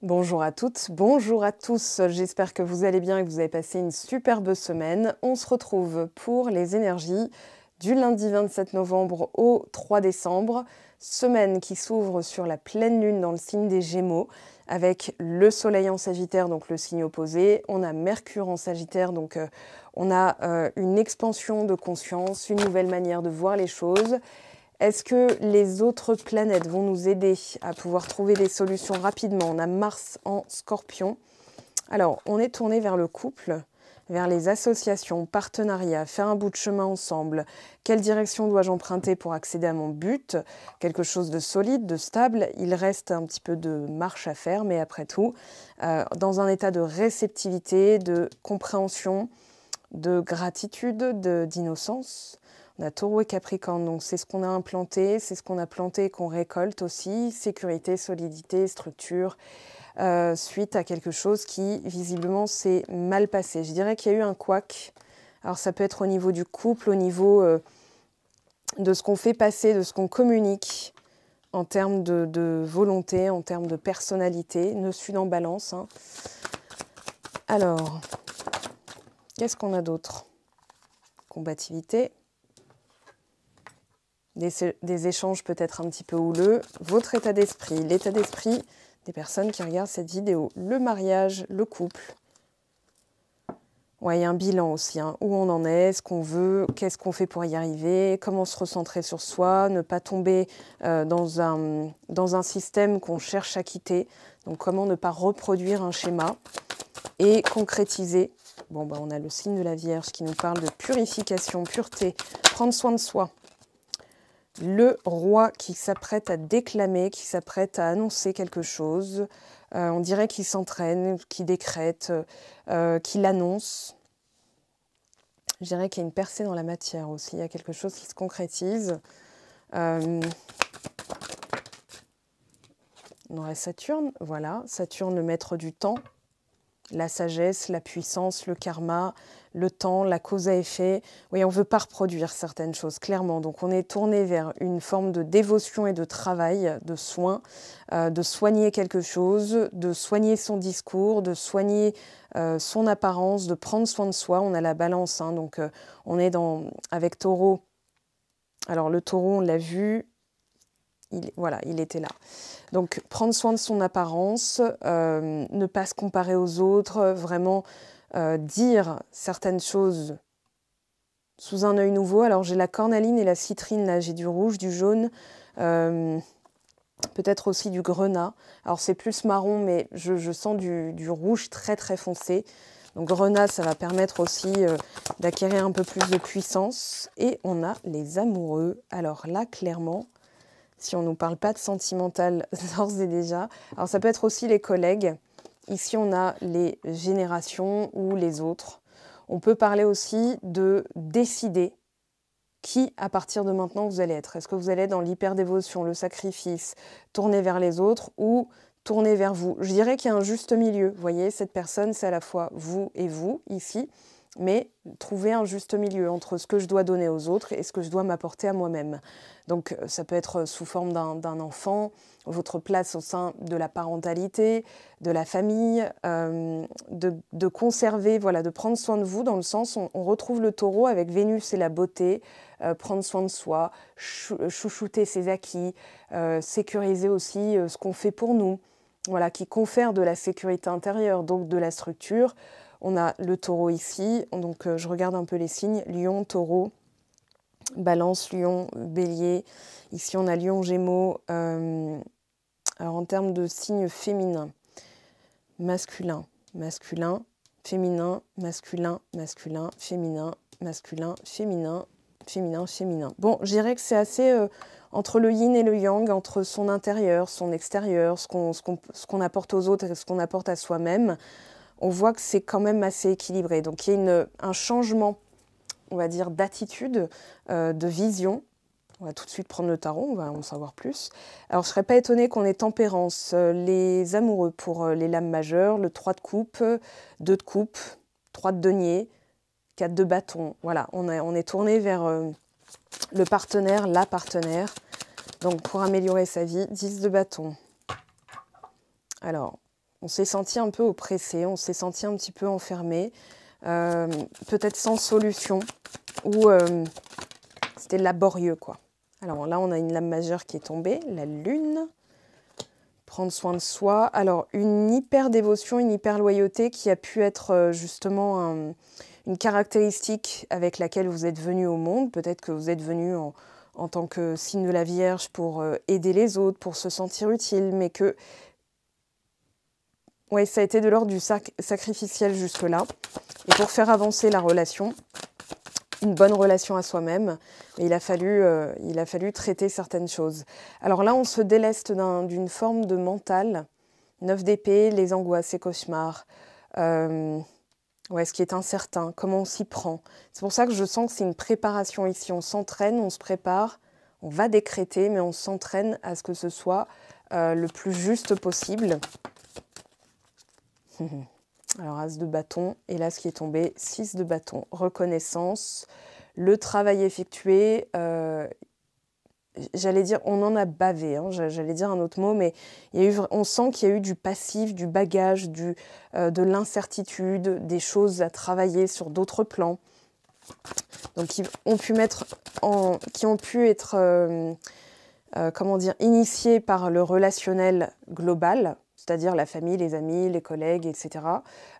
Bonjour à toutes, bonjour à tous, j'espère que vous allez bien et que vous avez passé une superbe semaine. On se retrouve pour les énergies du lundi 27 novembre au 3 décembre, semaine qui s'ouvre sur la pleine lune dans le signe des Gémeaux, avec le soleil en Sagittaire, donc le signe opposé, on a Mercure en Sagittaire, donc on a une expansion de conscience, une nouvelle manière de voir les choses. Est-ce que les autres planètes vont nous aider à pouvoir trouver des solutions rapidement? On a Mars en Scorpion. Alors, on est tourné vers le couple, vers les associations, partenariats, faire un bout de chemin ensemble. Quelle direction dois-je emprunter pour accéder à mon but? Quelque chose de solide, de stable. Il reste un petit peu de marche à faire, mais après tout, dans un état de réceptivité, de compréhension, de gratitude, d'innocence. On a Taureau et Capricorne, donc c'est ce qu'on a implanté, c'est ce qu'on a planté et qu'on récolte aussi. Sécurité, solidité, structure, suite à quelque chose qui, visiblement, s'est mal passé. Je dirais qu'il y a eu un couac. Alors ça peut être au niveau du couple, au niveau de ce qu'on fait passer, de ce qu'on communique, en termes de volonté, en termes de personnalité. Nœud sud en balance. Hein. Alors, qu'est-ce qu'on a d'autre? Combativité. Des échanges peut-être un petit peu houleux, votre état d'esprit, l'état d'esprit des personnes qui regardent cette vidéo, le mariage, le couple. Ouais, il y a un bilan aussi, hein, où on en est, ce qu'on veut, qu'est-ce qu'on fait pour y arriver, comment se recentrer sur soi, ne pas tomber dans un système qu'on cherche à quitter, donc comment ne pas reproduire un schéma et concrétiser. Bon, bah, on a le signe de la Vierge qui nous parle de purification, pureté, prendre soin de soi. Le roi qui s'apprête à déclamer, qui s'apprête à annoncer quelque chose. On dirait qu'il s'entraîne, qu'il décrète, qu'il annonce. Je dirais qu'il y a une percée dans la matière aussi. Il y a quelque chose qui se concrétise. On aurait Saturne, voilà. Saturne, le maître du temps. La sagesse, la puissance, le karma, le temps, la cause à effet. Oui, on ne veut pas reproduire certaines choses, clairement. Donc on est tourné vers une forme de dévotion et de travail, de soin, de soigner quelque chose, de soigner son discours, de soigner son apparence, de prendre soin de soi. On a la balance, hein, donc on est avec Taureau. Alors le Taureau, on l'a vu, il était là. Donc, prendre soin de son apparence, ne pas se comparer aux autres, vraiment dire certaines choses sous un œil nouveau. Alors, j'ai la cornaline et la citrine, là, j'ai du rouge, du jaune, peut-être aussi du grenat. Alors, c'est plus marron, mais je sens du rouge très, très foncé. Donc, grenat, ça va permettre aussi d'acquérir un peu plus de puissance. Et on a les amoureux. Alors là, clairement... Si on ne nous parle pas de sentimental d'ores et déjà. Alors ça peut être aussi les collègues. Ici, on a les générations ou les autres. On peut parler aussi de décider qui, à partir de maintenant, vous allez être. Est-ce que vous allez être dans l'hyperdévotion, le sacrifice, tourner vers les autres ou tourner vers vous? Je dirais qu'il y a un juste milieu. Vous voyez, cette personne, c'est à la fois vous et vous, ici. Mais trouver un juste milieu entre ce que je dois donner aux autres et ce que je dois m'apporter à moi-même. Donc ça peut être sous forme d'un enfant, votre place au sein de la parentalité, de la famille, de conserver, voilà, de prendre soin de vous dans le sens, on retrouve le Taureau avec Vénus et la beauté, prendre soin de soi, chouchouter ses acquis, sécuriser aussi ce qu'on fait pour nous, voilà, qui confère de la sécurité intérieure, donc de la structure. On a le Taureau ici, donc je regarde un peu les signes, Lion, Taureau, Balance, Lion, Bélier. Ici, on a Lion, Gémeaux. Alors, en termes de signes féminins, masculin, masculin, féminin, masculin, masculin, féminin, masculin, féminin, féminin, féminin. Bon, je dirais que c'est assez entre le yin et le yang, entre son intérieur, son extérieur, ce qu'on apporte aux autres et ce qu'on apporte à soi-même. On voit que c'est quand même assez équilibré. Donc, il y a un changement, on va dire, d'attitude, de vision. On va tout de suite prendre le tarot, on va en savoir plus. Alors, je ne serais pas étonnée qu'on ait tempérance, les amoureux pour les lames majeures, le 3 de coupe, 2 de coupe, 3 de denier, 4 de bâton. Voilà, on est tourné vers le partenaire, la partenaire. Donc, pour améliorer sa vie, 10 de bâton. Alors, On s'est senti un peu oppressé, on s'est senti un petit peu enfermé, peut-être sans solution, ou c'était laborieux, quoi. Alors là, on a une lame majeure qui est tombée, la lune. Prendre soin de soi. Alors, une hyper-dévotion, une hyper-loyauté qui a pu être justement une caractéristique avec laquelle vous êtes venu au monde. Peut-être que vous êtes venu en tant que signe de la Vierge pour aider les autres, pour se sentir utile, mais que ouais, ça a été de l'ordre du sacrificiel jusque-là. Et pour faire avancer la relation, une bonne relation à soi-même, mais il a fallu traiter certaines choses. Alors là, on se déleste d'une forme de mental, 9 d'épée, les angoisses, les cauchemars, ouais, ce qui est incertain, comment on s'y prend. C'est pour ça que je sens que c'est une préparation ici. On s'entraîne, on se prépare, on va décréter, mais on s'entraîne à ce que ce soit le plus juste possible. Alors, As de bâton, et là, ce qui est tombé, 6 de bâton. Reconnaissance, le travail effectué, j'allais dire, on en a bavé, hein, j'allais dire un autre mot, mais on sent qu'il y a eu du passif, du bagage, de l'incertitude, des choses à travailler sur d'autres plans. Donc, qui ont pu être comment dire, initiés par le relationnel global, c'est-à-dire la famille, les amis, les collègues, etc.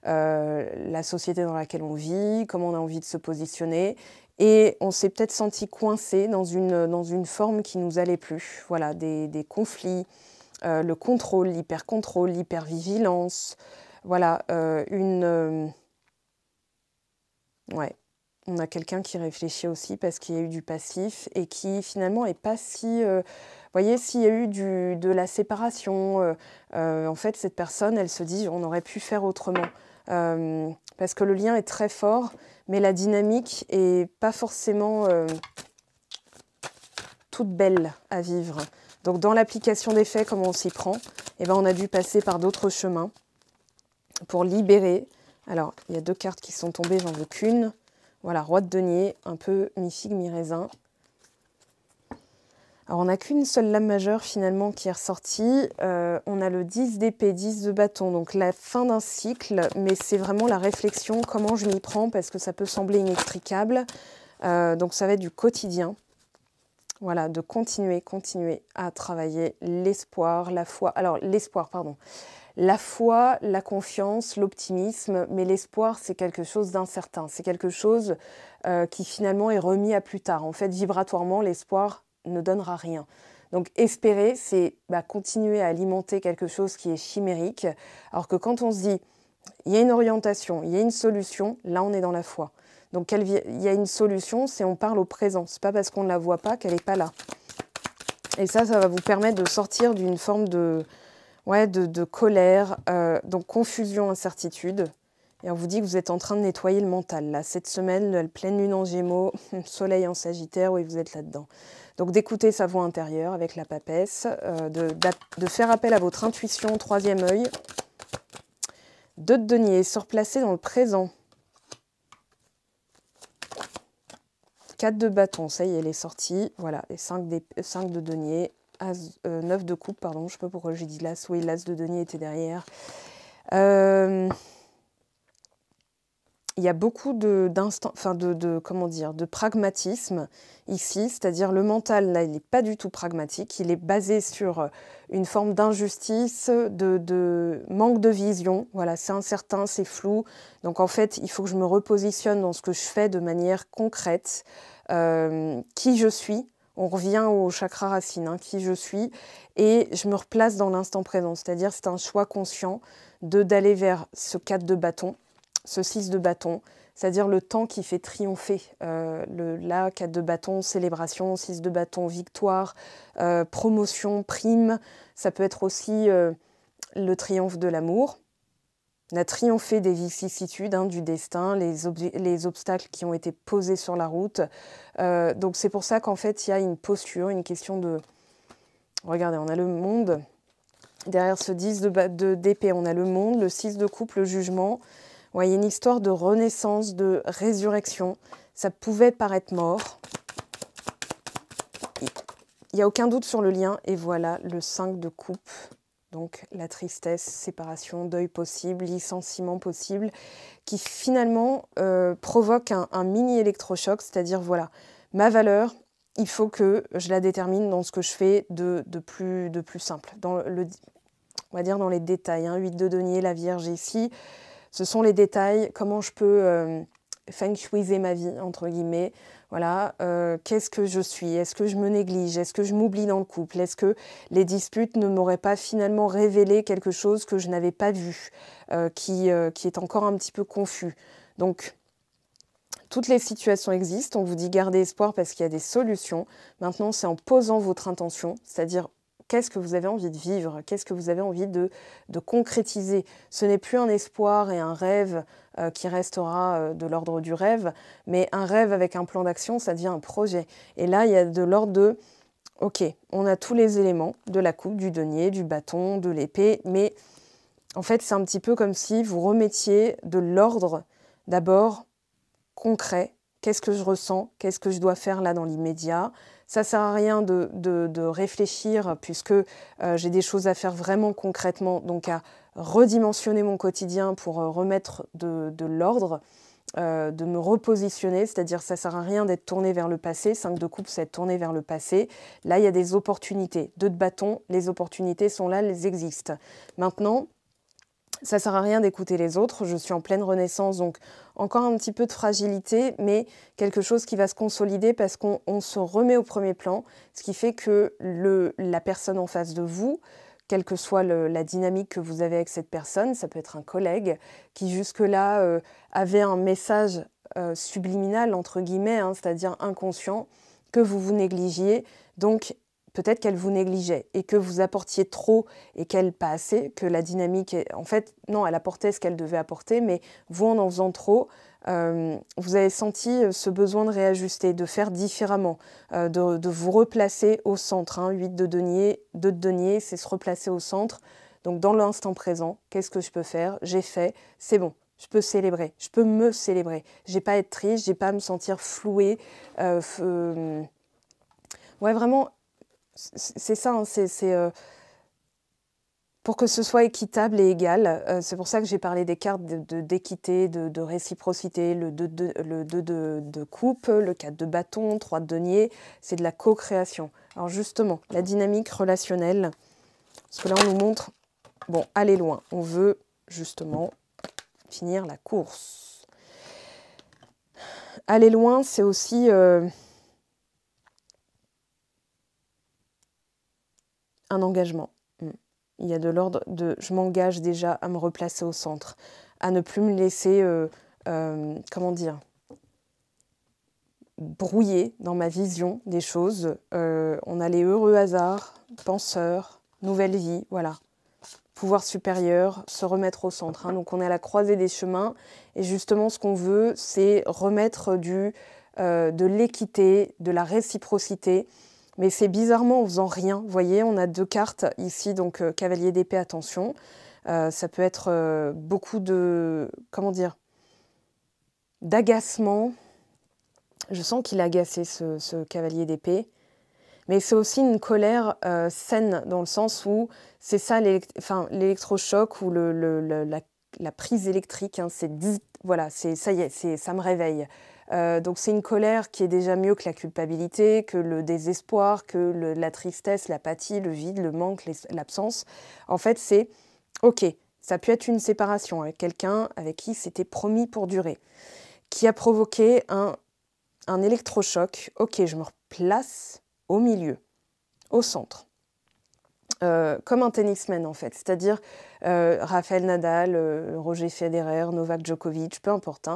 La société dans laquelle on vit, comment on a envie de se positionner. Et on s'est peut-être senti coincé dans une forme qui ne nous allait plus. Voilà, des conflits, le contrôle, l'hyper-contrôle, l'hyper-vigilance. Voilà, ouais. On a quelqu'un qui réfléchit aussi parce qu'il y a eu du passif et qui finalement n'est pas si... vous voyez, s'il y a eu de la séparation, en fait, cette personne, elle se dit on aurait pu faire autrement. Parce que le lien est très fort, mais la dynamique n'est pas forcément toute belle à vivre. Donc dans l'application des faits, comment on s'y prend, eh ben, on a dû passer par d'autres chemins pour libérer. Alors, il y a 2 cartes qui sont tombées, j'en veux qu'une. Voilà, roi de denier, un peu mi-figue, mi-raisin. Alors, on n'a qu'une seule lame majeure, finalement, qui est ressortie. On a le 10 d'épée, 10 de bâton, donc la fin d'un cycle, mais c'est vraiment la réflexion, comment je m'y prends, parce que ça peut sembler inextricable. Donc, ça va être du quotidien. Voilà, de continuer à travailler l'espoir, la foi. Alors, l'espoir, pardon. La foi, la confiance, l'optimisme, mais l'espoir, c'est quelque chose d'incertain. C'est quelque chose qui finalement est remis à plus tard. En fait, vibratoirement, l'espoir ne donnera rien. Donc, espérer, c'est continuer à alimenter quelque chose qui est chimérique. Alors que quand on se dit, il y a une orientation, il y a une solution, là, on est dans la foi. Donc, il y a une solution, c'est on parle au présent. Ce n'est pas parce qu'on ne la voit pas qu'elle n'est pas là. Et ça va vous permettre de sortir d'une forme de colère, donc confusion, incertitude. Et on vous dit que vous êtes en train de nettoyer le mental. Là, cette semaine, la pleine lune en Gémeaux, soleil en Sagittaire, oui, vous êtes là-dedans. Donc d'écouter sa voix intérieure avec la papesse, de faire appel à votre intuition, 3e œil. 2 de denier, se replacer dans le présent. 4 de bâton, ça y est, elle est sortie. Voilà, et 5 de denier. 9 de coupe, pardon, je ne sais pas pourquoi j'ai dit l'as. Oui, l'as de denier était derrière. Il y a beaucoup de pragmatisme ici, c'est-à-dire le mental, là, il n'est pas du tout pragmatique. Il est basé sur une forme d'injustice, de manque de vision. Voilà, c'est incertain, c'est flou. Donc en fait, il faut que je me repositionne dans ce que je fais de manière concrète. Qui je suis. On revient au chakra racine, hein, qui je suis, et je me replace dans l'instant présent. C'est-à-dire c'est un choix conscient d'aller vers ce 4 de bâton, ce 6 de bâton, c'est-à-dire le temps qui fait triompher. Là, 4 de bâton, célébration, 6 de bâton, victoire, promotion, prime. Ça peut être aussi le triomphe de l'amour. On a triomphé des vicissitudes, hein, du destin, les obstacles qui ont été posés sur la route. Donc c'est pour ça qu'en fait, il y a une posture, une question de... Regardez, on a le monde. Derrière ce 10 d'épée, on a le monde, le 6 de coupe, le jugement. Ouais, il y a une histoire de renaissance, de résurrection. Ça pouvait paraître mort. Il n'y a aucun doute sur le lien. Et voilà, le 5 de coupe. donc la tristesse, séparation, deuil possible, licenciement possible, qui finalement provoque un mini électrochoc, c'est-à-dire voilà, ma valeur, il faut que je la détermine dans ce que je fais de plus simple, on va dire dans les détails, 8 de denier, la Vierge ici, ce sont les détails, comment je peux feng shuiser ma vie, entre guillemets. Voilà, qu'est-ce que je suis? Est-ce que je me néglige? Est-ce que je m'oublie dans le couple? Est-ce que les disputes ne m'auraient pas finalement révélé quelque chose que je n'avais pas vu, qui est encore un petit peu confus? Donc, toutes les situations existent, on vous dit gardez espoir parce qu'il y a des solutions. Maintenant, c'est en posant votre intention, c'est-à-dire qu'est-ce que vous avez envie de vivre, qu'est-ce que vous avez envie de concrétiser. Ce n'est plus un espoir et un rêve qui restera de l'ordre du rêve, mais un rêve avec un plan d'action, ça devient un projet. Et là, il y a de l'ordre de, ok, on a tous les éléments de la coupe, du denier, du bâton, de l'épée, mais en fait, c'est un petit peu comme si vous remettiez de l'ordre d'abord concret. Qu'est-ce que je ressens? Qu'est-ce que je dois faire là dans l'immédiat? Ça ne sert à rien de réfléchir puisque j'ai des choses à faire vraiment concrètement, donc à redimensionner mon quotidien pour remettre de l'ordre, de me repositionner, c'est-à-dire ça ne sert à rien d'être tourné vers le passé. 5 de coupe, c'est être tourné vers le passé. Là, il y a des opportunités. 2 de bâton, les opportunités sont là, elles existent. Maintenant, ça ne sert à rien d'écouter les autres, je suis en pleine renaissance, donc encore un petit peu de fragilité, mais quelque chose qui va se consolider parce qu'on se remet au premier plan, ce qui fait que la personne en face de vous, quelle que soit la dynamique que vous avez avec cette personne, ça peut être un collègue qui jusque-là avait un message subliminal, entre guillemets, c'est-à-dire inconscient, que vous vous négligiez, donc peut-être qu'elle vous négligeait et que vous apportiez trop et qu'elle pas assez, que la dynamique, en fait, non, elle apportait ce qu'elle devait apporter, mais vous, en faisant trop, vous avez senti ce besoin de réajuster, de faire différemment, de vous replacer au centre. 8 de denier, 2 de denier, c'est se replacer au centre. Donc, dans l'instant présent, qu'est-ce que je peux faire? J'ai fait, c'est bon. Je peux célébrer, je peux me célébrer. J'ai pas à être triste, j'ai pas à me sentir flouée. Ouais, vraiment, c'est ça, pour que ce soit équitable et égal. C'est pour ça que j'ai parlé des cartes d'équité, de réciprocité, le 2 de coupe, le 4 de bâton, 3 de denier, c'est de la co-création. Alors justement, la dynamique relationnelle, parce que là on nous montre, bon, aller loin, on veut justement finir la course. Aller loin, c'est aussi un engagement. Il y a de l'ordre de je m'engage déjà à me replacer au centre, à ne plus me laisser, comment dire, brouiller dans ma vision des choses. On a les heureux hasards, penseurs, nouvelle vie, voilà. Pouvoir supérieur, se remettre au centre. Donc on est à la croisée des chemins et justement ce qu'on veut, c'est remettre de l'équité, de la réciprocité. Mais c'est bizarrement en faisant rien. Vous voyez, on a 2 cartes ici, donc cavalier d'épée, attention. Ça peut être beaucoup de, comment dire, d'agacement. Je sens qu'il est agacé, ce cavalier d'épée. Mais c'est aussi une colère saine, dans le sens où c'est ça l'électrochoc ou la prise électrique. C'est voilà, ça y est, ça me réveille. Donc c'est une colère qui est déjà mieux que la culpabilité, que le désespoir, que la tristesse, l'apathie, le vide, le manque, l'absence. En fait, c'est ok, ça a pu être une séparation avec quelqu'un avec qui c'était promis pour durer, qui a provoqué un électrochoc. Ok, je me replace au milieu, au centre. Comme un tennisman en fait, c'est-à-dire Rafael Nadal, Roger Federer, Novak Djokovic, peu importe.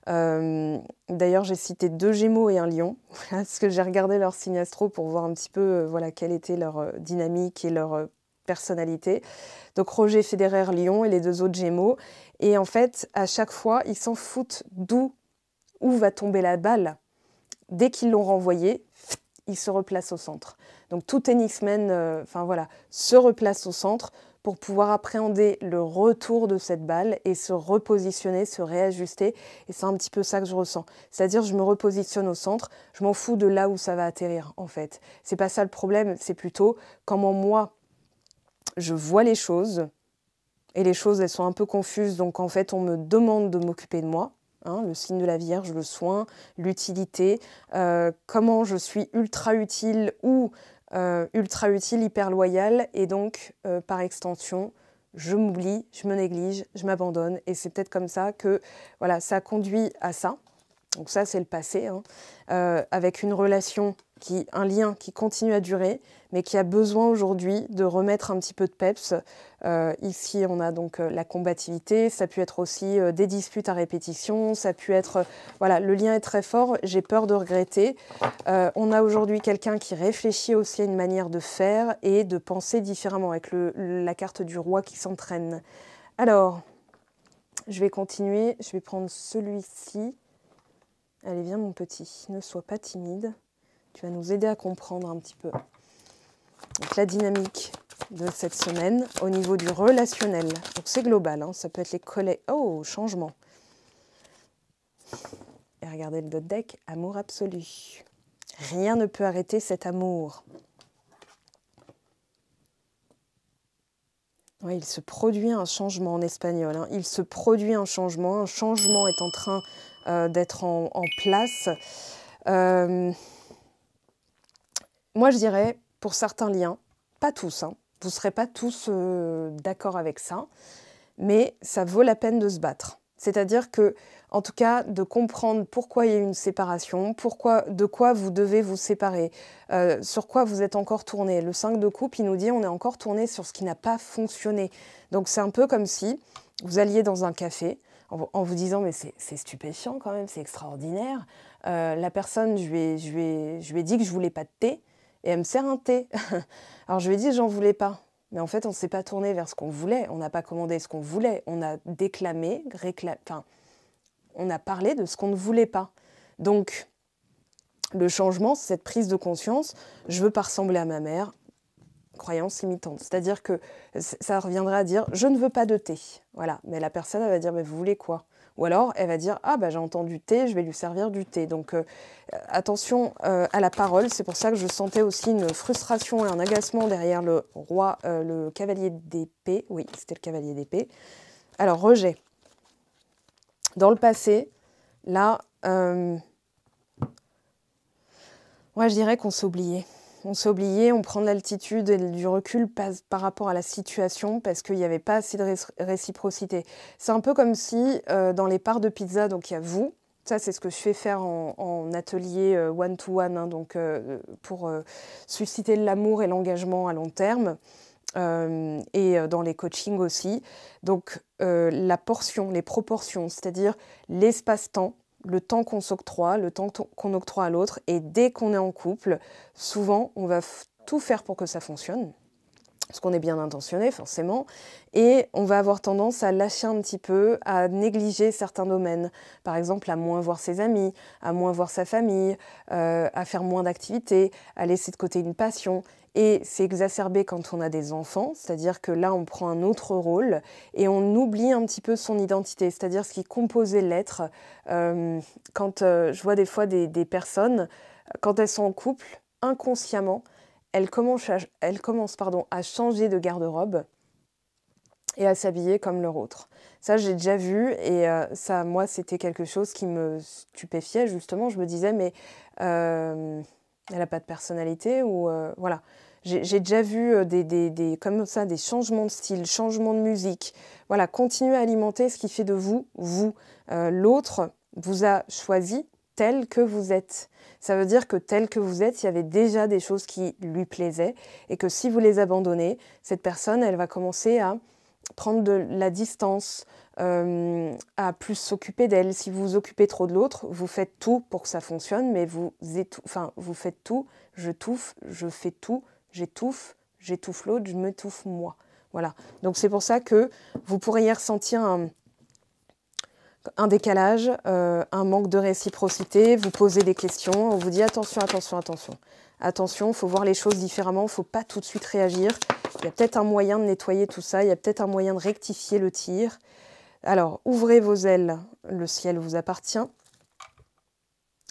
D'ailleurs, j'ai cité 2 Gémeaux et un Lion, parce que j'ai regardé leur signe astro pour voir un petit peu voilà, quelle était leur dynamique et leur personnalité. Donc Roger Federer, Lion et les 2 autres Gémeaux. Et en fait, à chaque fois, ils s'en foutent où va tomber la balle. Dès qu'ils l'ont renvoyée, ils se replacent au centre. Donc tout tennisman se replace au centre pour pouvoir appréhender le retour de cette balle et se repositionner, se réajuster. Et c'est un petit peu ça que je ressens. C'est-à-dire je me repositionne au centre, je m'en fous de là où ça va atterrir en fait. C'est pas ça le problème, c'est plutôt comment moi je vois les choses, et les choses, elles sont un peu confuses, donc en fait, on me demande de m'occuper de moi. Hein, le signe de la Vierge, le soin, l'utilité, comment je suis ultra utile ou ultra utile, hyper loyale, et donc, par extension, je m'oublie, je me néglige, je m'abandonne, et c'est peut-être comme ça que voilà, ça conduit à ça. Donc ça, c'est le passé, hein, avec une relation, un lien qui continue à durer, mais qui a besoin aujourd'hui de remettre un petit peu de peps. Ici, on a donc la combativité, ça peut être aussi des disputes à répétition, ça peut être... voilà, le lien est très fort, j'ai peur de regretter. On a aujourd'hui quelqu'un qui réfléchit aussi à une manière de faire et de penser différemment, avec la carte du roi qui s'entraîne. Alors, je vais continuer, je vais prendre celui-ci. Allez, viens mon petit, ne sois pas timide. Tu vas nous aider à comprendre un petit peu. Donc, la dynamique de cette semaine au niveau du relationnel. Donc c'est global, hein, ça peut être les collègues. Oh, changement. Et regardez le deck, amour absolu. Rien ne peut arrêter cet amour. Oui, il se produit un changement en espagnol. Hein. Il se produit un changement est en train d'être en place. Moi, je dirais, pour certains liens, pas tous, hein, vous ne serez pas tous d'accord avec ça, mais ça vaut la peine de se battre. C'est-à-dire que, en tout cas, de comprendre pourquoi il y a une séparation, de quoi vous devez vous séparer, sur quoi vous êtes encore tourné. Le 5 de coupe, il nous dit on est encore tourné sur ce qui n'a pas fonctionné. Donc c'est un peu comme si vous alliez dans un café en vous disant mais c'est stupéfiant quand même, c'est extraordinaire. La personne, je lui ai dit que je voulais pas de thé et elle me sert un thé. Alors je lui ai dit j'en voulais pas. Mais en fait, on ne s'est pas tourné vers ce qu'on voulait, on n'a pas commandé ce qu'on voulait, on a déclamé, enfin, on a parlé de ce qu'on ne voulait pas. Donc, le changement, c'est cette prise de conscience, je ne veux pas ressembler à ma mère, croyance limitante. C'est-à-dire que ça reviendra à dire, je ne veux pas de thé. Voilà, mais la personne, elle va dire, mais vous voulez quoi ? Ou alors, elle va dire, ah bah j'ai entendu thé, je vais lui servir du thé. Donc, attention à la parole. C'est pour ça que je sentais aussi une frustration et un agacement derrière le roi, le cavalier d'épée. Oui, c'était le cavalier d'épée. Alors, rejet. Dans le passé, là, moi, je dirais qu'on s'est oublié. On s'est oublié, on prend de l'altitude et du recul par rapport à la situation parce qu'il n'y avait pas assez de réciprocité. C'est un peu comme si dans les parts de pizza, donc il y a vous, ça c'est ce que je fais faire en atelier one-to-one, hein, donc pour susciter l'amour et l'engagement à long terme. Et dans les coachings aussi. Donc la portion, les proportions, c'est-à-dire l'espace-temps, le temps qu'on s'octroie, le temps qu'on octroie à l'autre. Et dès qu'on est en couple, souvent, on va tout faire pour que ça fonctionne. Parce qu'on est bien intentionné, forcément. Et on va avoir tendance à lâcher un petit peu, à négliger certains domaines. Par exemple, à moins voir ses amis, à moins voir sa famille, à faire moins d'activités, à laisser de côté une passion. Et c'est exacerbé quand on a des enfants, c'est-à-dire que là, on prend un autre rôle et on oublie un petit peu son identité, c'est-à-dire ce qui composait l'être. Quand je vois des fois des personnes, quand elles sont en couple, inconsciemment, elles commencent à changer de garde-robe et à s'habiller comme leur autre. Ça, j'ai déjà vu et ça, moi, c'était quelque chose qui me stupéfiait, justement. Je me disais, mais elle n'a pas de personnalité ou voilà. J'ai déjà vu comme ça, des changements de style, changements de musique. Voilà, continuez à alimenter ce qui fait de vous, vous. L'autre vous a choisi tel que vous êtes. Ça veut dire que tel que vous êtes, il y avait déjà des choses qui lui plaisaient et que si vous les abandonnez, cette personne, elle va commencer à prendre de la distance, à plus s'occuper d'elle. Si vous vous occupez trop de l'autre, vous faites tout pour que ça fonctionne, mais vous faites tout, je fais tout, j'étouffe l'autre, je m'étouffe moi. Voilà. Donc c'est pour ça que vous pourriez ressentir un décalage, un manque de réciprocité, vous posez des questions, on vous dit attention, attention, attention. Attention, il faut voir les choses différemment, il ne faut pas tout de suite réagir. Il y a peut-être un moyen de nettoyer tout ça, il y a peut-être un moyen de rectifier le tir. Alors, ouvrez vos ailes, le ciel vous appartient.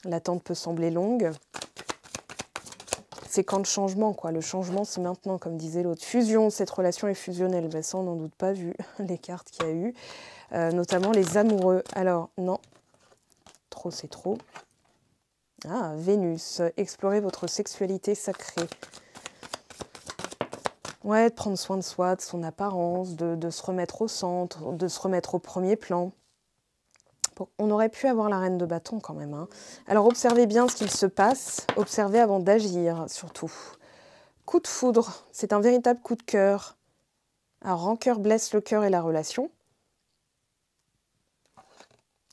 L'attente peut sembler longue. c'est quand le changement, quoi. Le changement, c'est maintenant, comme disait l'autre. Fusion, cette relation est fusionnelle. Ben, ça, on n'en doute pas, vu les cartes qu'il y a eu. Notamment les amoureux. Alors, non. Trop, c'est trop. Ah, Vénus. Explorez votre sexualité sacrée. Ouais, de prendre soin de soi, de son apparence, de se remettre au centre, de se remettre au premier plan. Bon, on aurait pu avoir la reine de bâton quand même. Hein. Alors, observez bien ce qu'il se passe. Observez avant d'agir, surtout. Coup de foudre, c'est un véritable coup de cœur. Un rancœur blesse le cœur et la relation.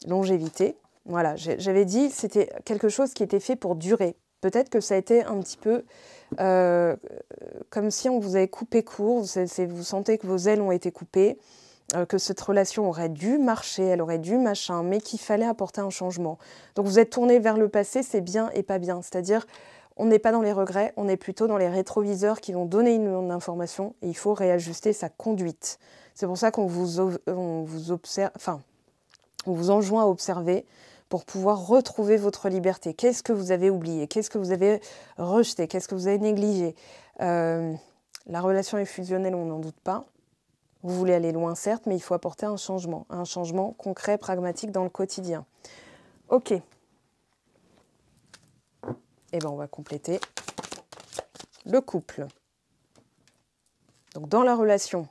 Longévité. Voilà, j'avais dit c'était quelque chose qui était fait pour durer. Peut-être que ça a été un petit peu comme si on vous avait coupé court, vous sentez que vos ailes ont été coupées, que cette relation aurait dû marcher, elle aurait dû machin, mais qu'il fallait apporter un changement. Donc vous êtes tourné vers le passé, c'est bien et pas bien. C'est-à-dire, on n'est pas dans les regrets, on est plutôt dans les rétroviseurs qui vont donner une information et il faut réajuster sa conduite. C'est pour ça qu'on vous observe, enfin, on vous enjoint à observer pour pouvoir retrouver votre liberté. Qu'est-ce que vous avez oublié? Qu'est-ce que vous avez rejeté? Qu'est-ce que vous avez négligé? La relation est fusionnelle, on n'en doute pas. Vous voulez aller loin, certes, mais il faut apporter un changement concret, pragmatique dans le quotidien. Ok. Eh bien, on va compléter le couple. Donc, dans la relation,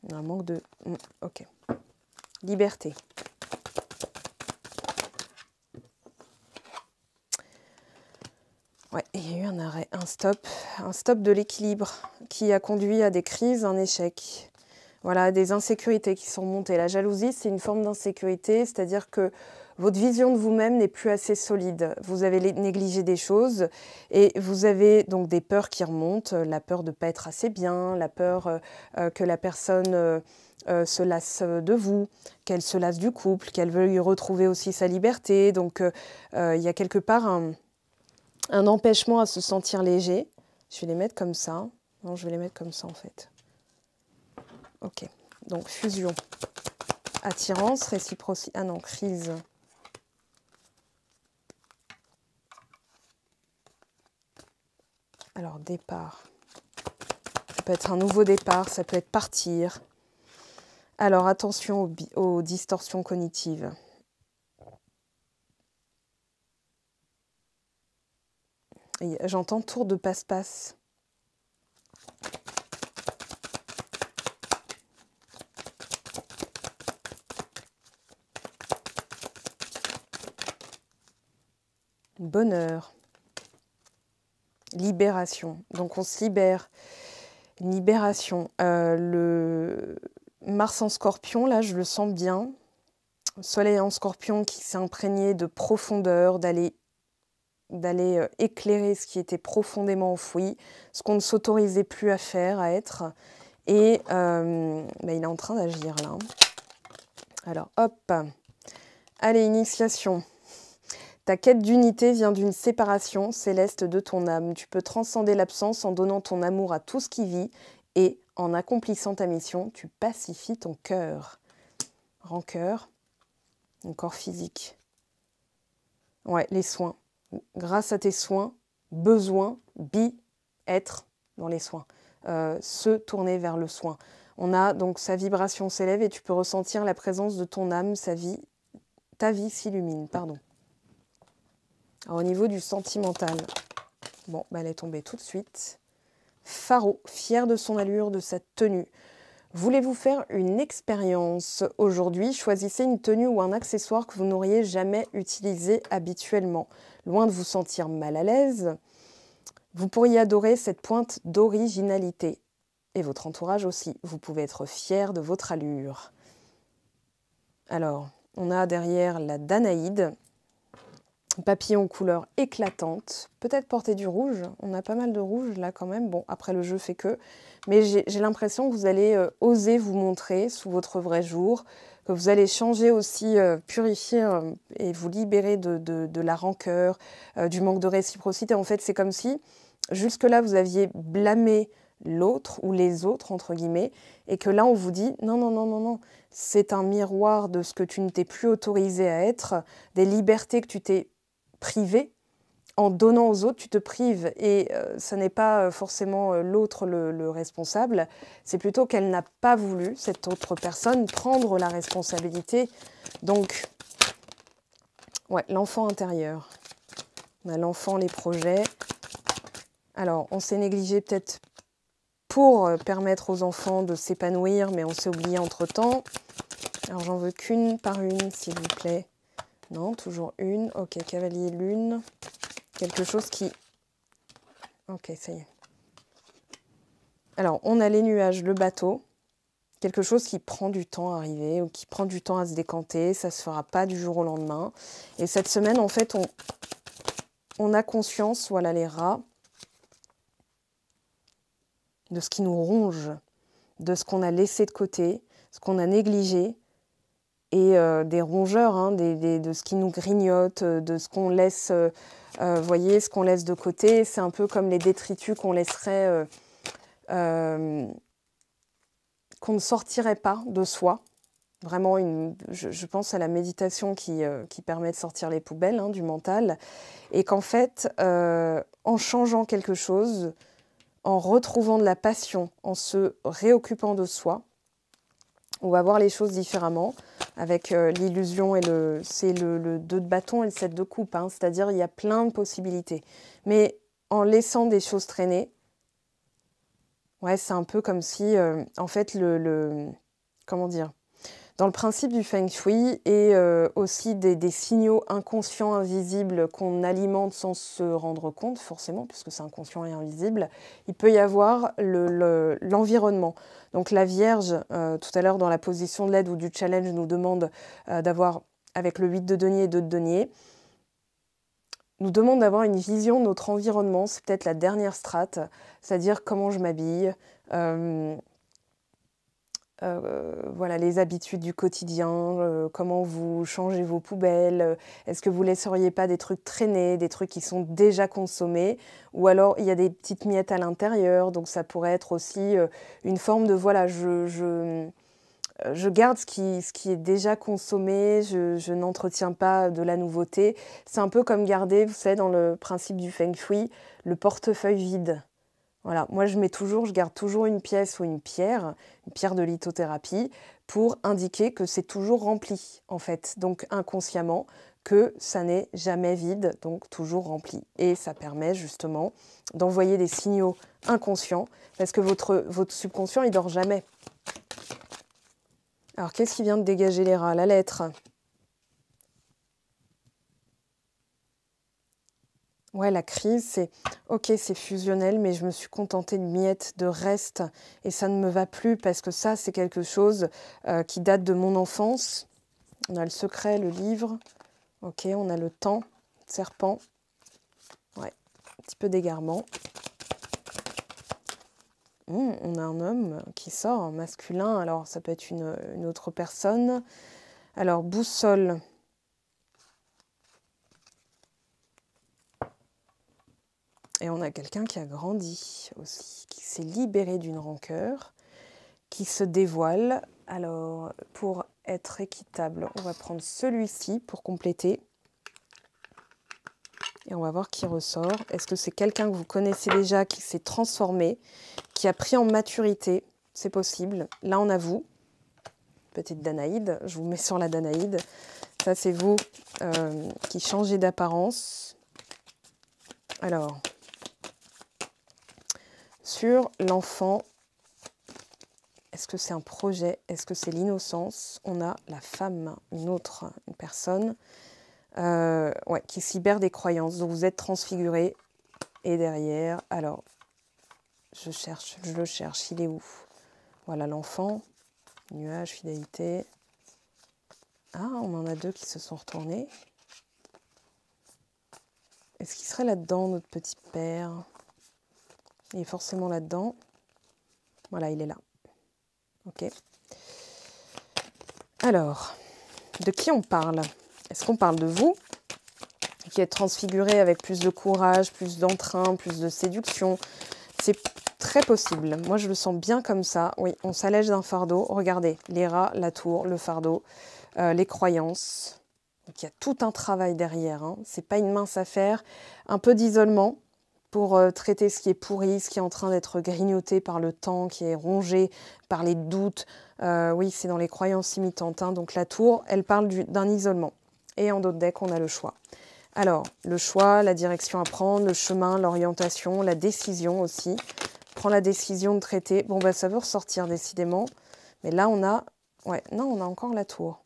il y a un manque de... Ok. Liberté. Ouais, il y a eu un arrêt, un stop de l'équilibre qui a conduit à des crises, un échec. Voilà, des insécurités qui sont montées. La jalousie, c'est une forme d'insécurité, c'est-à-dire que votre vision de vous-même n'est plus assez solide. Vous avez négligé des choses et vous avez donc des peurs qui remontent, la peur de ne pas être assez bien, la peur que la personne se lasse de vous, qu'elle se lasse du couple, qu'elle veuille retrouver aussi sa liberté. Donc, il y a quelque part un empêchement à se sentir léger. Je vais les mettre comme ça. Non, je vais les mettre comme ça en fait. Ok, donc fusion, attirance, réciprocité, ah non, crise. Alors départ, ça peut être un nouveau départ, ça peut être partir. Alors attention aux distorsions cognitives. J'entends tour de passe-passe. Bonheur, libération. Donc on se libère. Libération. Le Mars en Scorpion, là, je le sens bien. Soleil en Scorpion qui s'est imprégné de profondeur, d'aller éclairer ce qui était profondément enfoui, ce qu'on ne s'autorisait plus à faire, à être. Et il est en train d'agir là. Alors, hop. Allez, initiation. Ta quête d'unité vient d'une séparation céleste de ton âme. Tu peux transcender l'absence en donnant ton amour à tout ce qui vit et en accomplissant ta mission, tu pacifies ton cœur. Rancœur, ton corps physique. Ouais, les soins. Grâce à tes soins, besoin, être dans les soins. Se tourner vers le soin. On a donc sa vibration s'élève et tu peux ressentir la présence de ton âme, ta vie s'illumine, pardon. Alors, au niveau du sentimental, bon, elle est tombée tout de suite. Pharaon, fier de son allure, de sa tenue. Voulez-vous faire une expérience aujourd'hui? Choisissez une tenue ou un accessoire que vous n'auriez jamais utilisé habituellement. Loin de vous sentir mal à l'aise, vous pourriez adorer cette pointe d'originalité. Et votre entourage aussi. Vous pouvez être fier de votre allure. Alors, on a derrière la Danaïde. Papillon couleur éclatante, peut-être porter du rouge, on a pas mal de rouge là quand même, bon après le jeu fait que, mais j'ai l'impression que vous allez oser vous montrer sous votre vrai jour, que vous allez changer aussi, purifier et vous libérer de la rancœur, du manque de réciprocité. En fait c'est comme si jusque-là vous aviez blâmé l'autre ou les autres entre guillemets et que là on vous dit non, non, non, non, non, c'est un miroir de ce que tu ne t'es plus autorisé à être, des libertés que tu t'es priver. En donnant aux autres, tu te prives. Et ce n'est pas forcément l'autre le responsable, c'est plutôt qu'elle n'a pas voulu, cette autre personne, prendre la responsabilité. Donc, ouais, l'enfant intérieur. On a l'enfant, les projets. Alors, on s'est négligé peut-être pour permettre aux enfants de s'épanouir, mais on s'est oublié entre-temps. Alors, j'en veux qu'une par une, s'il vous plaît. Non, toujours une. Ok, cavalier, lune. Quelque chose qui... Ok, ça y est. Alors, on a les nuages, le bateau. Quelque chose qui prend du temps à arriver ou qui prend du temps à se décanter. Ça ne se fera pas du jour au lendemain. Et cette semaine, en fait, on a conscience, voilà les rats, de ce qui nous ronge, de ce qu'on a laissé de côté, ce qu'on a négligé. Et des rongeurs, hein, de ce qui nous grignote, de ce qu'on laisse, voyez, ce qu'on laisse de côté. C'est un peu comme les détritus qu'on laisserait, qu'on ne sortirait pas de soi. Vraiment, je pense à la méditation qui permet de sortir les poubelles, hein, du mental. Et qu'en fait, en changeant quelque chose, en retrouvant de la passion, en se réoccupant de soi, on va voir les choses différemment avec l'illusion et c'est le 2 de bâton et le 7 de coupe. Hein, c'est-à-dire il y a plein de possibilités. Mais en laissant des choses traîner, ouais, c'est un peu comme si, en fait, comment dire, dans le principe du Feng Shui et aussi des signaux inconscients, invisibles qu'on alimente sans se rendre compte, forcément, puisque c'est inconscient et invisible, il peut y avoir l'environnement. Donc la Vierge, tout à l'heure dans la position de l'aide ou du challenge, nous demande d'avoir, avec le 8 de denier et 2 de denier, nous demande d'avoir une vision de notre environnement. C'est peut-être la dernière strate, c'est-à-dire comment je m'habille, voilà, les habitudes du quotidien, comment vous changez vos poubelles, est-ce que vous ne laisseriez pas des trucs traîner, des trucs qui sont déjà consommés, ou alors il y a des petites miettes à l'intérieur, donc ça pourrait être aussi une forme de, voilà, je garde ce qui est déjà consommé, je n'entretiens pas de la nouveauté. C'est un peu comme garder, vous savez, dans le principe du Feng Shui, le portefeuille vide. Voilà, moi je garde toujours une pièce ou une pierre de lithothérapie, pour indiquer que c'est toujours rempli, en fait. Donc inconsciemment, que ça n'est jamais vide, donc toujours rempli. Et ça permet justement d'envoyer des signaux inconscients, parce que votre subconscient, il dort jamais. Alors, qu'est-ce qui vient de dégager les rats? La lettre. Ouais, la crise, c'est ok, c'est fusionnel, mais je me suis contentée de miettes, de restes, et ça ne me va plus parce que ça, c'est quelque chose qui date de mon enfance. On a le secret, le livre. Ok, on a le temps, serpent. Ouais, un petit peu d'égarement. On a un homme qui sort, un masculin. Alors, ça peut être une autre personne. Alors, boussole. Et on a quelqu'un qui a grandi aussi, qui s'est libéré d'une rancœur, qui se dévoile. Alors, pour être équitable, on va prendre celui-ci pour compléter. Et on va voir qui ressort. Est-ce que c'est quelqu'un que vous connaissez déjà, qui s'est transformé, qui a pris en maturité? C'est possible. Là, on a vous. Petite Danaïde. Je vous mets sur la Danaïde. Ça, c'est vous qui changez d'apparence. Alors... Sur l'enfant, est-ce que c'est un projet? Est-ce que c'est l'innocence? On a la femme, une personne ouais, qui se libère des croyances. Donc vous êtes transfiguré. Et derrière, alors, je le cherche, il est où? Voilà l'enfant, nuage, fidélité. Ah, on en a deux qui se sont retournés. Est-ce qu'il serait là-dedans, notre petit père? Il est forcément là-dedans. Voilà, il est là. Ok. Alors, de qui on parle? Est-ce qu'on parle de vous, qui êtes transfiguré avec plus de courage, plus d'entrain, plus de séduction? C'est très possible. Moi, je le sens bien comme ça. Oui, on s'allège d'un fardeau. Regardez, les rats, la tour, le fardeau, les croyances. Donc il y a tout un travail derrière, hein. Ce n'est pas une mince affaire. Un peu d'isolement pour traiter ce qui est pourri, ce qui est en train d'être grignoté par le temps, qui est rongé par les doutes. Oui, c'est dans les croyances imitantes, hein. Donc la tour, elle parle d'un isolement. Et en d'autres decks, on a le choix. Alors, le choix, la direction à prendre, le chemin, l'orientation, la décision aussi. Prends la décision de traiter. Bon, bah ça veut ressortir décidément. Mais là, on a... Ouais, non, on a encore la tour.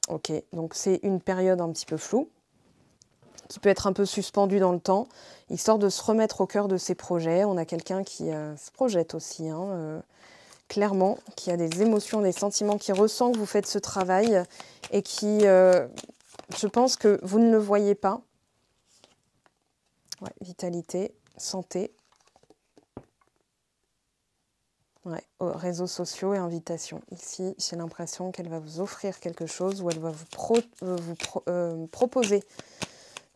Ok, donc c'est une période un petit peu floue, qui peut être un peu suspendue dans le temps, histoire de se remettre au cœur de ses projets. On a quelqu'un qui se projette aussi, hein, clairement, qui a des émotions, des sentiments, qui ressent que vous faites ce travail et qui, je pense que vous ne le voyez pas. Ouais, vitalité, santé. Ouais, réseaux sociaux et invitations. Ici, j'ai l'impression qu'elle va vous offrir quelque chose ou elle va vous proposer.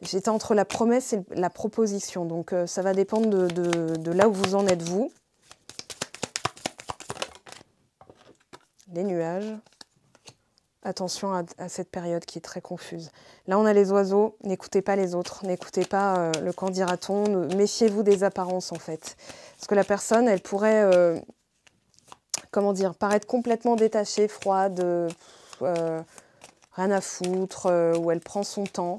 J'étais entre la promesse et la proposition, donc ça va dépendre de là où vous en êtes vous. Les nuages. Attention à cette période qui est très confuse. Là, on a les oiseaux. N'écoutez pas les autres. N'écoutez pas le qu'en dira-t-on. Méfiez-vous des apparences, en fait. Parce que la personne, elle pourrait, comment dire, paraître complètement détachée, froide, rien à foutre, où elle prend son temps.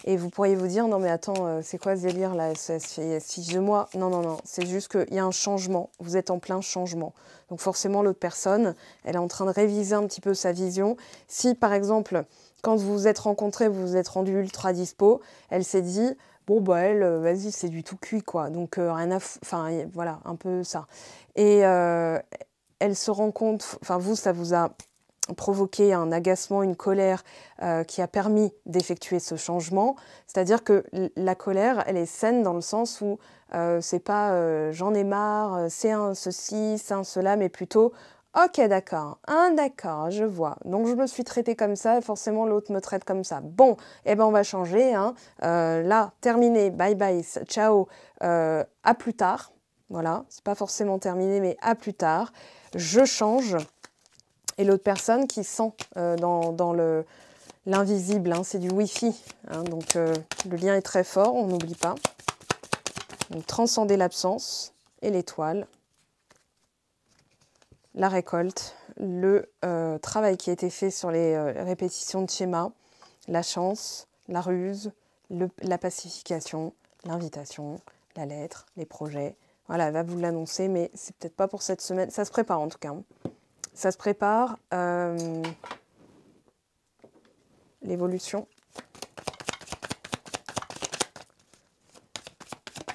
Et vous pourriez vous dire, non mais attends, c'est quoi ce délire là? Ça fait 6 mois. Non, non, non, c'est juste qu'il y a un changement. Vous êtes en plein changement. Donc forcément, l'autre personne, elle est en train de réviser un petit peu sa vision. Si par exemple, quand vous vous êtes rencontrés, vous vous êtes rendu ultra dispo, elle s'est dit, bon bah elle, vas-y, c'est du tout cuit quoi. Donc rien à enfin voilà, un peu ça. Et elle se rend compte, enfin vous, ça vous a provoquer un agacement, une colère qui a permis d'effectuer ce changement. C'est-à-dire que la colère, elle est saine dans le sens où c'est pas j'en ai marre, c'est un ceci, c'est un cela, mais plutôt ok d'accord, d'accord, je vois. Donc je me suis traitée comme ça et forcément l'autre me traite comme ça. Bon, eh ben on va changer. Hein. Là, terminé, bye bye, ciao, à plus tard. Voilà, c'est pas forcément terminé, mais à plus tard. Je change. Et l'autre personne qui sent dans l'invisible, hein, c'est du Wi-Fi. Hein, donc le lien est très fort, on n'oublie pas. Donc transcender l'absence et l'étoile. La récolte, le travail qui a été fait sur les répétitions de schémas, la chance, la ruse, la pacification, l'invitation, la lettre, les projets. Voilà, elle va vous l'annoncer, mais c'est peut-être pas pour cette semaine. Ça se prépare en tout cas. Ça se prépare. L'évolution.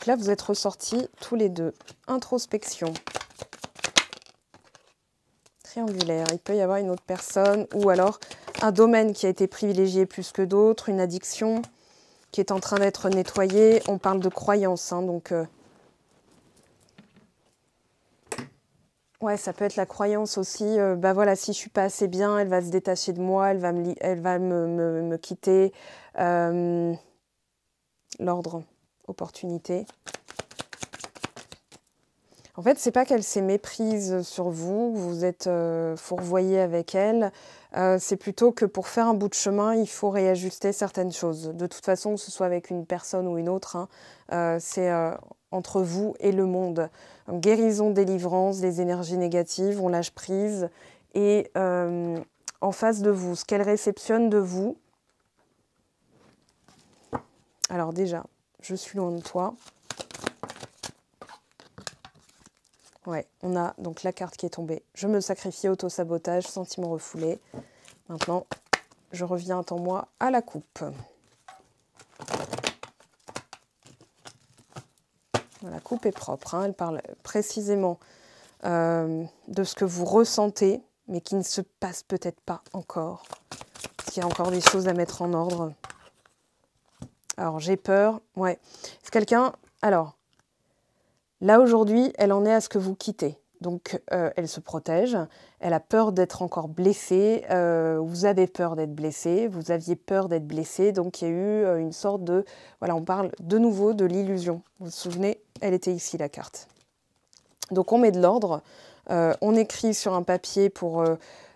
Là, vous êtes ressortis tous les deux. Introspection. Triangulaire. Il peut y avoir une autre personne ou alors un domaine qui a été privilégié plus que d'autres, une addiction qui est en train d'être nettoyée. On parle de croyance, hein, donc... Ouais, ça peut être la croyance aussi. Bah voilà, si je suis pas assez bien, elle va se détacher de moi, elle va me quitter. L'ordre, opportunité. En fait, c'est pas qu'elle s'est méprise sur vous, vous êtes fourvoyé avec elle. C'est plutôt que pour faire un bout de chemin, il faut réajuster certaines choses. De toute façon, que ce soit avec une personne ou une autre, hein, c'est entre vous et le monde. Guérison, délivrance, des énergies négatives, on lâche prise. Et en face de vous, ce qu'elle réceptionne de vous. Alors déjà, je suis loin de toi. Ouais, on a donc la carte qui est tombée. Je me sacrifie, auto-sabotage, sentiment refoulé. Maintenant, je reviens en moi à la coupe. La coupe est propre, hein. Elle parle précisément de ce que vous ressentez, mais qui ne se passe peut-être pas encore. Parce qu'il y a encore des choses à mettre en ordre. Alors, j'ai peur. Ouais. C'est quelqu'un... Alors, là, aujourd'hui, elle en est à ce que vous quittez. Donc, elle se protège. Elle a peur d'être encore blessée. Vous avez peur d'être blessé. Vous aviez peur d'être blessé. Donc, il y a eu une sorte de... Voilà, on parle de nouveau de l'illusion. Vous vous souvenez, elle était ici, la carte. Donc, on met de l'ordre. On écrit sur un papier pour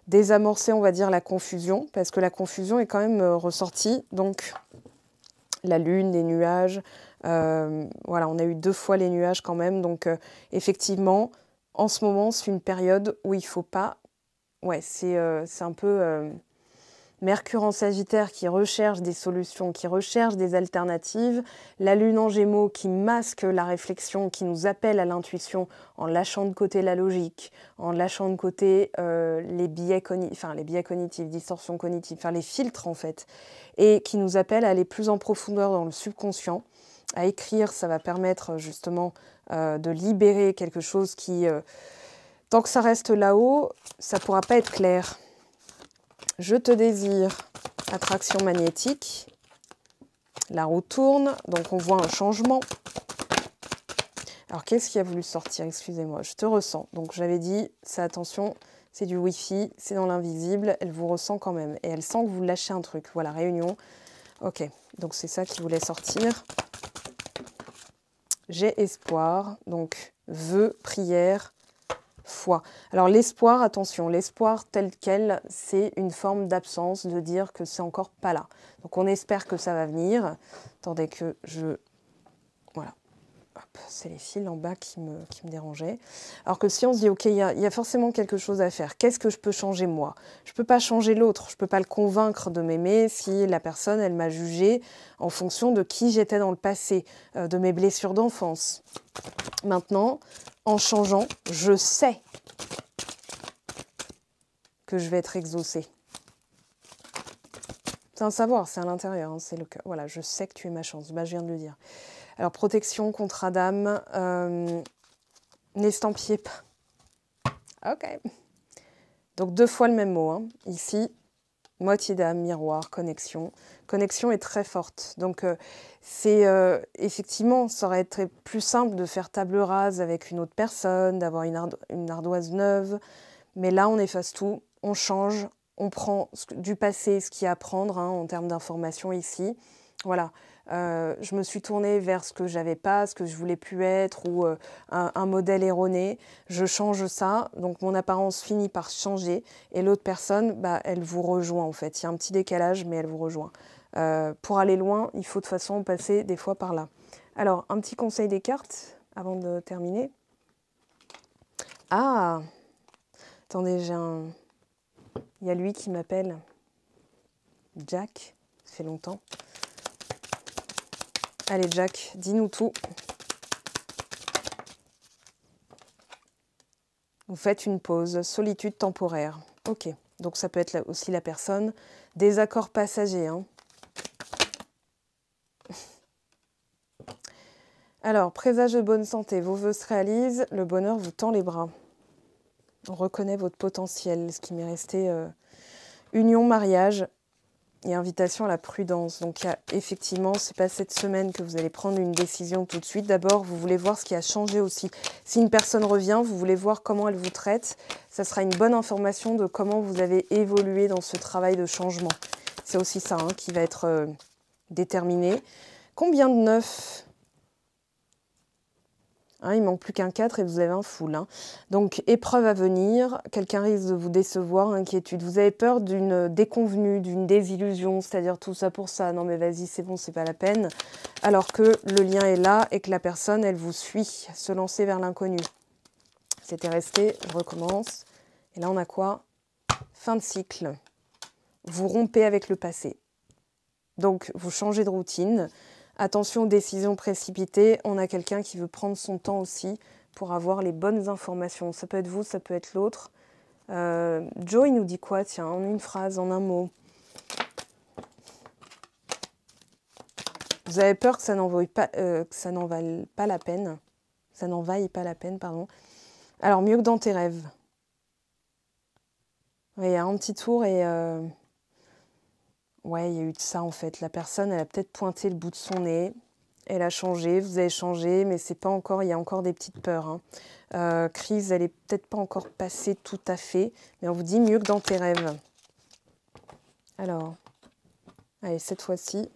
désamorcer, on va dire, la confusion, parce que la confusion est quand même ressortie. Donc, la lune, les nuages, voilà, on a eu 2 fois les nuages quand même. Donc, effectivement, en ce moment, c'est une période où il ne faut pas... Ouais, c'est un peu... Mercure en Sagittaire qui recherche des solutions, qui recherche des alternatives. La Lune en Gémeaux qui masque la réflexion, qui nous appelle à l'intuition en lâchant de côté la logique, en lâchant de côté les biais cognitifs, distorsions cognitives, les filtres en fait, et qui nous appelle à aller plus en profondeur dans le subconscient. À écrire, ça va permettre justement de libérer quelque chose qui, tant que ça reste là-haut, ça ne pourra pas être clair. Je te désire, attraction magnétique. La roue tourne, donc on voit un changement. Alors, qu'est-ce qui a voulu sortir? Excusez-moi, je te ressens. Donc, j'avais dit, c'est attention, c'est du Wi-Fi, c'est dans l'invisible, elle vous ressent quand même. Et elle sent que vous lâchez un truc. Voilà, réunion. Ok, donc c'est ça qui voulait sortir. J'ai espoir, donc vœux, prière, foi. Alors l'espoir, attention, l'espoir tel quel, c'est une forme d'absence, de dire que c'est encore pas là. Donc on espère que ça va venir. Attendez que je... Voilà. C'est les fils en bas qui me dérangeaient. Alors que si on se dit, ok, il y a forcément quelque chose à faire. Qu'est-ce que je peux changer moi? Je ne peux pas changer l'autre. Je ne peux pas le convaincre de m'aimer si la personne, elle m'a jugé en fonction de qui j'étais dans le passé, de mes blessures d'enfance. Maintenant, en changeant, je sais que je vais être exaucée. C'est un savoir, c'est à l'intérieur, hein, c'est le cœur. Voilà, je sais que tu es ma chance. Bah, je viens de le dire. Alors, protection, contrat d'âme, n'estampillez pas. Ok. Donc, 2 fois le même mot. Hein. Ici, moitié d'âme, miroir, connexion. Connexion est très forte. Donc, c'est effectivement, ça aurait été plus simple de faire table rase avec une autre personne, d'avoir une ardoise neuve. Mais là, on efface tout, on change, on prend du passé ce qu'il y a à prendre hein, en termes d'information ici. Voilà. Je me suis tournée vers ce que j'avais pas, ce que je voulais plus être ou un modèle erroné. Je change ça, donc mon apparence finit par changer et l'autre personne, bah, elle vous rejoint en fait. Il y a un petit décalage, mais elle vous rejoint. Pour aller loin, il faut de toute façon passer des fois par là. Alors, un petit conseil des cartes avant de terminer. Ah, attendez, il y a lui qui m'appelle. Jack, ça fait longtemps. Allez Jack, dis-nous tout. Vous faites une pause, solitude temporaire. Ok, donc ça peut être aussi la personne. Désaccord passager. Hein. Alors, présage de bonne santé, vos vœux se réalisent, le bonheur vous tend les bras. On reconnaît votre potentiel, ce qui m'est resté union, mariage. Et invitation à la prudence. Donc, il y a, effectivement, ce n'est pas cette semaine que vous allez prendre une décision tout de suite. D'abord, vous voulez voir ce qui a changé aussi. Si une personne revient, vous voulez voir comment elle vous traite. Ça sera une bonne information de comment vous avez évolué dans ce travail de changement. C'est aussi ça hein, qui va être déterminé. Combien de 9 hein, il ne manque plus qu'un 4 et vous avez un full. Hein. Donc, épreuve à venir, quelqu'un risque de vous décevoir, inquiétude. Vous avez peur d'une déconvenue, d'une désillusion, c'est-à-dire tout ça pour ça. Non mais vas-y, c'est bon, c'est pas la peine. Alors que le lien est là et que la personne, elle vous suit, se lancer vers l'inconnu. C'était resté, je recommence. Et là, on a quoi? Fin de cycle. Vous rompez avec le passé. Donc, vous changez de routine. Attention aux décisions précipitées, on a quelqu'un qui veut prendre son temps aussi pour avoir les bonnes informations. Ça peut être vous, ça peut être l'autre. Joe, il nous dit quoi? Tiens, en une phrase, en un mot. Vous avez peur que ça n'en vaille pas la peine. Ça n'en vaille pas la peine, pardon. Alors, mieux que dans tes rêves. Il y a un petit tour et... Ouais, il y a eu de ça en fait. La personne, elle a peut-être pointé le bout de son nez. Elle a changé, vous avez changé, mais c'est pas encore. Il y a encore des petites peurs. Hein. Crise, elle est peut-être pas encore passée tout à fait, mais on vous dit mieux que dans tes rêves. Alors, allez, cette fois-ci,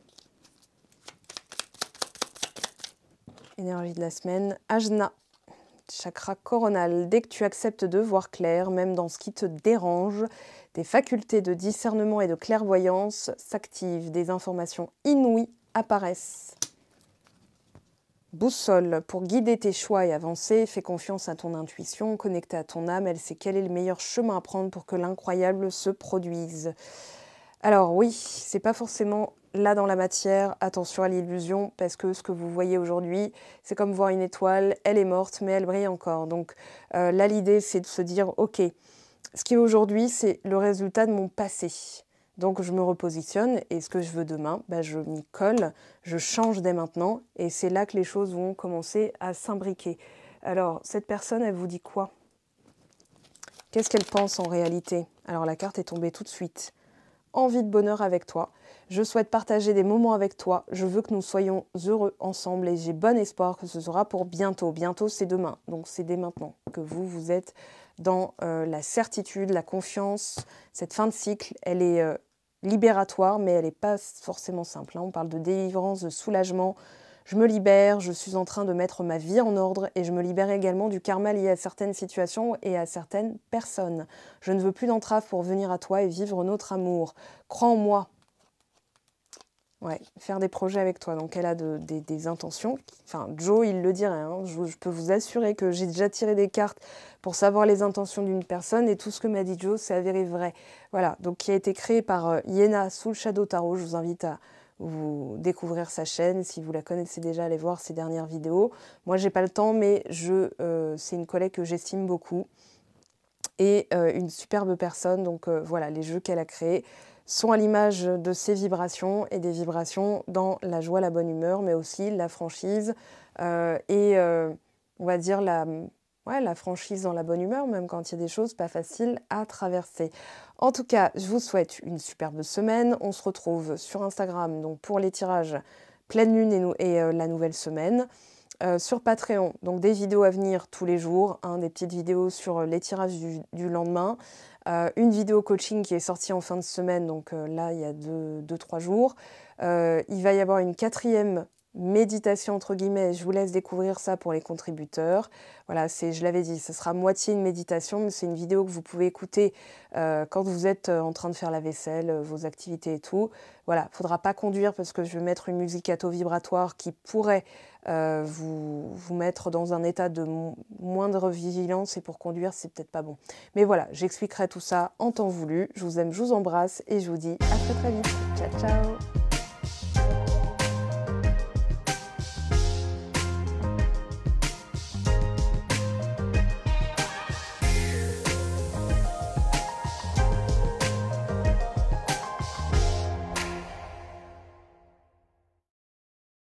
énergie de la semaine. Ajna, chakra coronal. Dès que tu acceptes de voir clair, même dans ce qui te dérange, tes facultés de discernement et de clairvoyance s'activent. Des informations inouïes apparaissent. Boussole, pour guider tes choix et avancer, fais confiance à ton intuition, connectée à ton âme, elle sait quel est le meilleur chemin à prendre pour que l'incroyable se produise. Alors oui, c'est pas forcément là dans la matière, attention à l'illusion, parce que ce que vous voyez aujourd'hui, c'est comme voir une étoile, elle est morte, mais elle brille encore. Donc là, l'idée, c'est de se dire, ok, ce qui est aujourd'hui, c'est le résultat de mon passé. Donc je me repositionne et ce que je veux demain, je m'y colle, je change dès maintenant et c'est là que les choses vont commencer à s'imbriquer. Alors cette personne, elle vous dit quoi? Qu'est-ce qu'elle pense en réalité? Alors la carte est tombée tout de suite. Envie de bonheur avec toi. Je souhaite partager des moments avec toi. Je veux que nous soyons heureux ensemble et j'ai bon espoir que ce sera pour bientôt. Bientôt, c'est demain. Donc c'est dès maintenant que vous êtes dans la certitude, la confiance. Cette fin de cycle, elle est libératoire, mais elle n'est pas forcément simple. On parle de délivrance, de soulagement. Je me libère, je suis en train de mettre ma vie en ordre et je me libère également du karma lié à certaines situations et à certaines personnes. Je ne veux plus d'entrave pour venir à toi et vivre notre amour. Crois en moi. Ouais, faire des projets avec toi. Donc elle a des intentions. Enfin, Joe, il le dirait. Hein. Je peux vous assurer que j'ai déjà tiré des cartes pour savoir les intentions d'une personne et tout ce que m'a dit Joe, c'est avéré vrai. Voilà, donc qui a été créé par Yéna Soul Shadow Tarot. Je vous invite à vous découvrir sa chaîne. Si vous la connaissez déjà, allez voir ses dernières vidéos. Moi, j'ai pas le temps, mais c'est une collègue que j'estime beaucoup et une superbe personne. Donc voilà, les jeux qu'elle a créés sont à l'image de ses vibrations et des vibrations dans la joie, la bonne humeur, mais aussi la franchise on va dire la franchise dans la bonne humeur, même quand il y a des choses pas faciles à traverser. En tout cas, je vous souhaite une superbe semaine. On se retrouve sur Instagram donc pour les tirages pleine lune et la nouvelle semaine. Sur Patreon, donc des vidéos à venir tous les jours, des petites vidéos sur les tirages du lendemain, une vidéo coaching qui est sortie en fin de semaine, donc là il y a 2-3 jours. Il va y avoir une 4e méditation entre guillemets, je vous laisse découvrir ça pour les contributeurs. Voilà, je l'avais dit, ce sera moitié une méditation, mais c'est une vidéo que vous pouvez écouter quand vous êtes en train de faire la vaisselle, vos activités et tout. Voilà, il ne faudra pas conduire parce que je vais mettre une musique à taux vibratoire qui pourrait vous mettre dans un état de moindre vigilance et pour conduire, c'est peut-être pas bon. Mais voilà, j'expliquerai tout ça en temps voulu. Je vous aime, je vous embrasse et je vous dis à très très vite. Ciao, ciao!